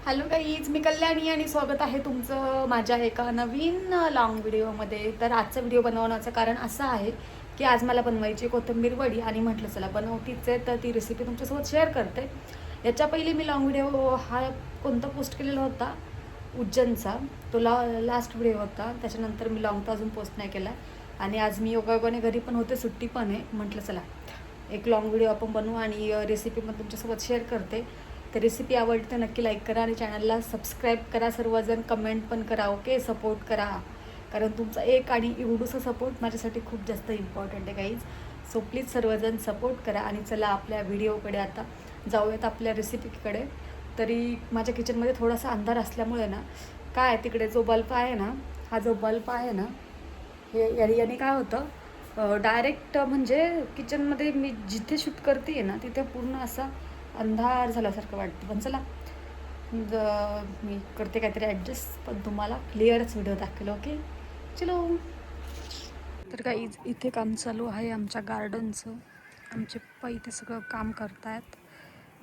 Hello guys, मी कल्याणी आणि स्वागत आहे तुमचं माझ्या एका नवीन लॉंग व्हिडिओमध्ये. तर आजचा व्हिडिओ बनवण्याचं कारण असं आहे की आज मला बनवायची कोथिंबीर वडी आणि म्हटलं चला बनवतीच आहे तर ती रेसिपी तुमच्यासोबत शेअर करते. याच्या पहिले मी लॉंग व्हिडिओ हा कोणता पोस्ट केलेला होता उज्जैनचा, तो लास्ट व्हिडिओ होता. त्याच्यानंतर मी लॉंग तर अजून पोस्ट नाही केला आणि आज मी योगायोगाने घरी पण होते, सुट्टी पण आहे. म्हटलं चला एक लॉंग व्हिडिओ आपण बनवू आणि रेसिपी पण तुमच्यासोबत शेअर करते. तर रेसिपी आवडते नक्की लाईक करा आणि चॅनलला सबस्क्राईब करा. सर्वजण कमेंट पण करा, ओके, सपोर्ट करा, कारण तुमचा एक आणि एवढूसा सपोर्ट माझ्यासाठी खूप जास्त इम्पॉर्टंट आहे गाईज. सो प्लीज सर्वजण सपोर्ट करा आणि चला आपल्या व्हिडिओकडे आता जाऊयात, आपल्या रेसिपीकडे. तरी माझ्या किचनमध्ये थोडासा अंधार असल्यामुळे ना काय तिकडे जो बल्ब आहे ना, हा जो बल्ब आहे ना, हे याने काय होतं, डायरेक्ट म्हणजे किचनमध्ये मी जिथे शूट करते आहे ना तिथे पूर्ण असा अंधार झाल्यासारखं वाटतं. पण चला मी करते काहीतरी ॲडजस्ट, पण तुम्हाला क्लिअरच व्हिडिओ दाखवलं, ओके. चलो. तर काही इथे काम चालू आहे आमच्या गार्डनचं. आमचे पप्पा इथे सगळं काम करतायत.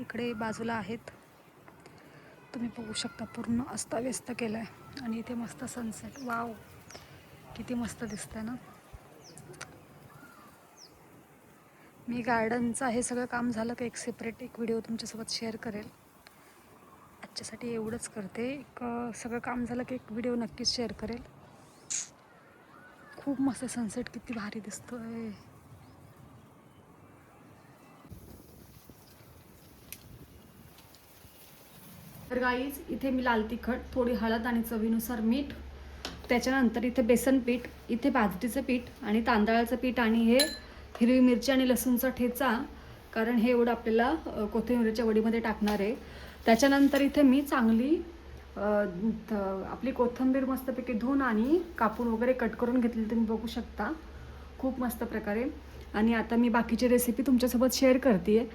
इकडे बाजूला आहेत, तुम्ही बघू शकता, पूर्ण अस्ताव्यस्त केलं आहे. आणि इथे मस्त सनसेट, वाव, किती मस्त दिसतंय ना. मी गार्डनचं हे सगळं काम झालं की एक सेपरेट एक व्हिडिओ तुमच्यासोबत शेअर करेल. आजच्यासाठी एवढंच करते, एक सगळं काम झालं की एक व्हिडिओ नक्कीच शेअर करेल. खूप मस्त सनसेट, किती भारी दिसतोय. तर गाईज इथे मी लाल तिखट, थोडी हळद आणि चवीनुसार मीठ, त्याच्यानंतर इथे बेसन पीठ, इथे बाजरीचं पीठ आणि तांदळाचं पीठ आणि हे हिरवी मिरची आणि लसूणचा ठेचा, कारण हे एवढं आपल्याला कोथिंबीरच्या वडीमध्ये टाकणार आहे. त्याच्यानंतर इथे मी चांगली आपली कोथिंबीर मस्तपैकी धुवून आणि कापून वगैरे कट करून घेतली, तुम्ही बघू शकता खूप मस्त प्रकारे. आणि आता मी बाकीची रेसिपी तुमच्यासोबत शेअर करते,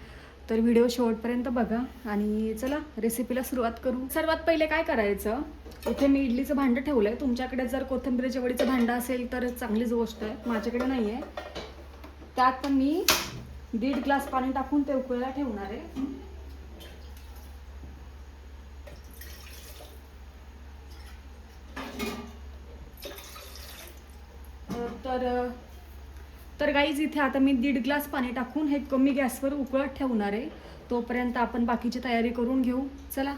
तर व्हिडिओ शेवटपर्यंत बघा आणि चला रेसिपीला सुरुवात करू. सर्वात पहिले काय करायचं, इथे मी इडलीचं भांडं ठेवलं आहे. तुमच्याकडे जर कोथिंबीरच्या वडीचं भांडं असेल तर चांगलीच गोष्ट आहे, माझ्याकडे नाही आहे. त्यात पण मी 1.5 ग्लास पाणी टाकून ते उकळायला ठेवणार आहे. तर गाईज इथे आता मी 1.5 ग्लास पाणी टाकून हे कमी गॅसवर उकळत ठेवणार आहे. तोपर्यंत आपण बाकीची तयारी करून घेऊ, चला.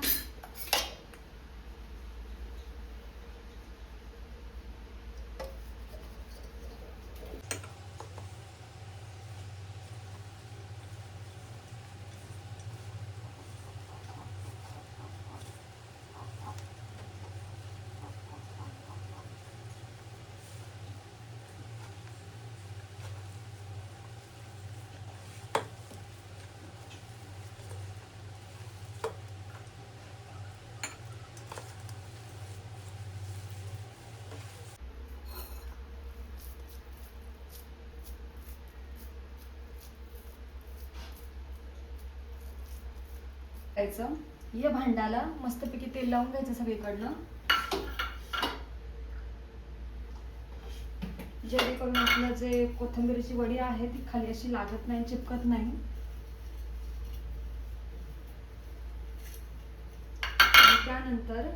या भांड्याला मस्तपैकी तेल लावून घ्यायचं सगळीकडनं, जेणेकरून आपलं जे कोथिंबीरची वडी आहे ती खाली अशी लागत नाही, चिपकत नाही. आणि त्यानंतर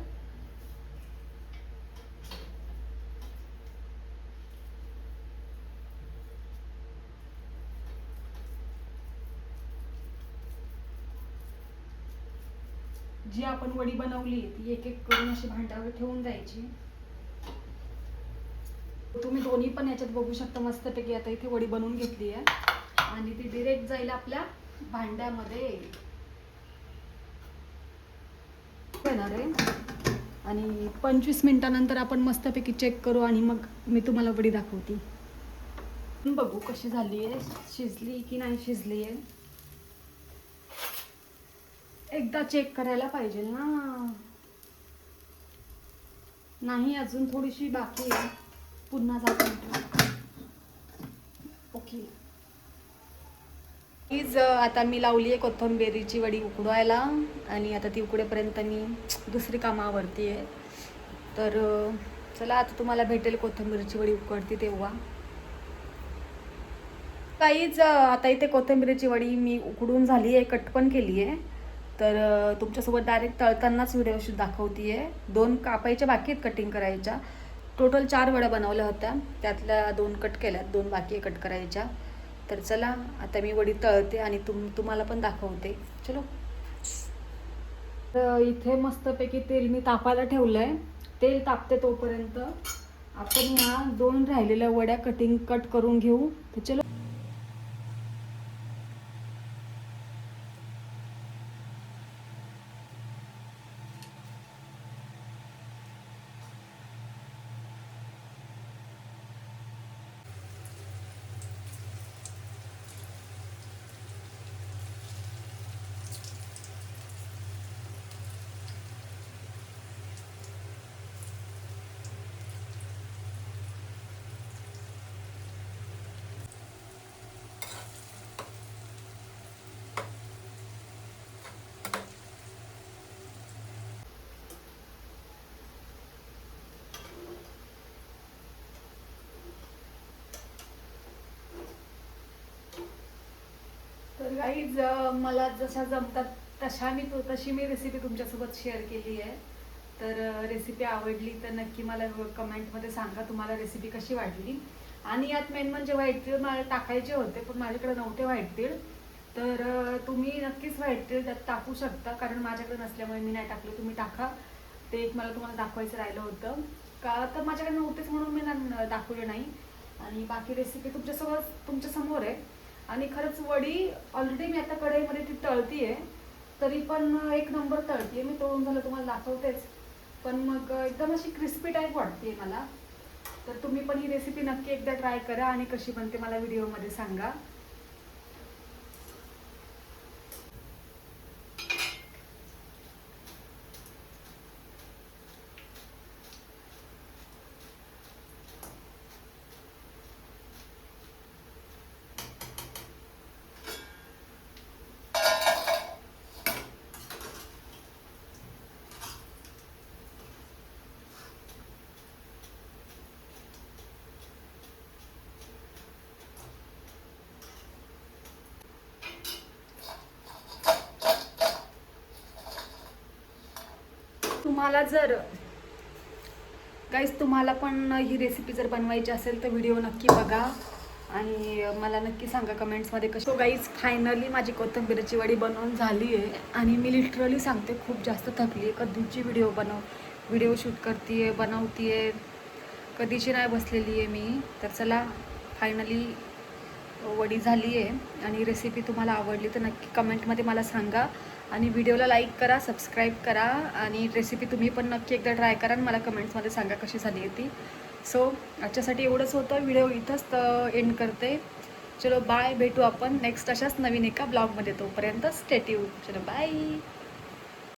जी आपण वडी बनवली ती एक एक करून अशी भांड्यावर ठेवून द्यायची. तुम्ही दोन्ही पण याच्यात बघू शकता, मस्तपैकी आता इथे वडी बनवून घेतली आहे आणि ती डिरेक्ट जाईल आपल्या भांड्यामध्ये येणार आहे. आणि 25 मिनिटानंतर आपण मस्तपैकी चेक करू आणि मग मी तुम्हाला वडी दाखवते. बघू कशी झाली आहे, शिजली की नाही शिजली आहे, एकदा चेक करायला पाहिजे ना. नाही, अजून थोडीशी बाकी आहे, पुन्हा जाते. ओके. प्लीज आता मी लावली आहे कोथिंबीरीची वडी उकडवायला आणि आता ती उकडेपर्यंत मी दुसरी कामं आवरती आहे. तर चला आता तुम्हाला भेटेल कोथिंबीरीची वडी उकडते तेव्हा. काहीच आता इथे कोथिंबीरीची वडी मी उकडून झाली आहे, कट पण केली आहे. तर तुमच्यासोबत डायरेक्ट तळतानाच व्हिडिओ शूट दाखवते आहे. 2 कापायच्या बाकी आहेत कटिंग करायच्या. टोटल 4 वड्या बनवल्या होत्या, त्यातल्या 2 कट केल्यात, 2 बाकी आहे कट करायच्या. तर चला आता मी वडी तळते आणि तुम्हाला पण दाखवते. चलो. तर इथे मस्तपैकी तेल मी तापायला ठेवलं आहे. तेल तापते तोपर्यंत आपण ह्या 2 राहिलेल्या वड्या कट करून घेऊ. तर चलो. तर गाईज मला जशा जमतात तशी मी रेसिपी तुमच्यासोबत शेअर केली आहे. तर रेसिपी आवडली तर नक्की मला कमेंटमध्ये सांगा तुम्हाला रेसिपी कशी वाटली. आणि यात मेन म्हणजे व्हाईट तीळ मला टाकायचे होते, पण माझ्याकडे नव्हते व्हाईट तीळ. तर तुम्ही नक्कीच व्हाईट तीळ त्यात टाकू शकता, कारण माझ्याकडे नसल्यामुळे मी नाही टाकले. तुम्ही टाका. ते एक मला तुम्हाला दाखवायचं राहिलं होतं का, तर माझ्याकडे नव्हतेच म्हणून मी दाखवले नाही. आणि बाकी रेसिपी तुमच्या समोर आहे. आणि खरंच वडी ऑलरेडी मी आता कढईमध्ये ती तळतीये, तरी पण एक नंबर तळतीये. मी तळून झालं तुम्हाला दाखवतेच, पण मग एकदम अशी क्रिस्पी टाईप वाटते मला. तर तुम्ही पण ही रेसिपी नक्की एकदा ट्राय करा आणि कशी बनते मला व्हिडिओमध्ये सांगा. तुम्हाला पण ही रेसिपी जर बनवायची असेल तर व्हिडिओ नक्की बघा आणि मला नक्की सांगा कमेंट्समध्ये कशी. गाईज फायनली माझी कोथिंबीरची वडी बनवून झाली आहे आणि मी लिटरली सांगते खूप जास्त थकली आहे. कधीची व्हिडिओ शूट करते आहे, बनवते आहे, कधीची नाही बसलेली आहे मी. तर चला फायनली वडी झाली आहे आणि रेसिपी तुम्हाला आवडली तर नक्की कमेंटमध्ये मला सांगा आणि व्हिडिओला लाईक करा, सबस्क्राईब करा आणि रेसिपी तुम्ही पण नक्की एकदा ट्राय करा आणि मला कमेंट्समध्ये सांगा कशी झाली आहे ती. सो आजच्यासाठी एवढंच होतं. व्हिडिओ इथंच एंड करते. चलो बाय, भेटू आपण नेक्स्ट अशाच नवीन एका ब्लॉगमध्ये. तोपर्यंत स्टे ट्यून्ड. चलो बाय.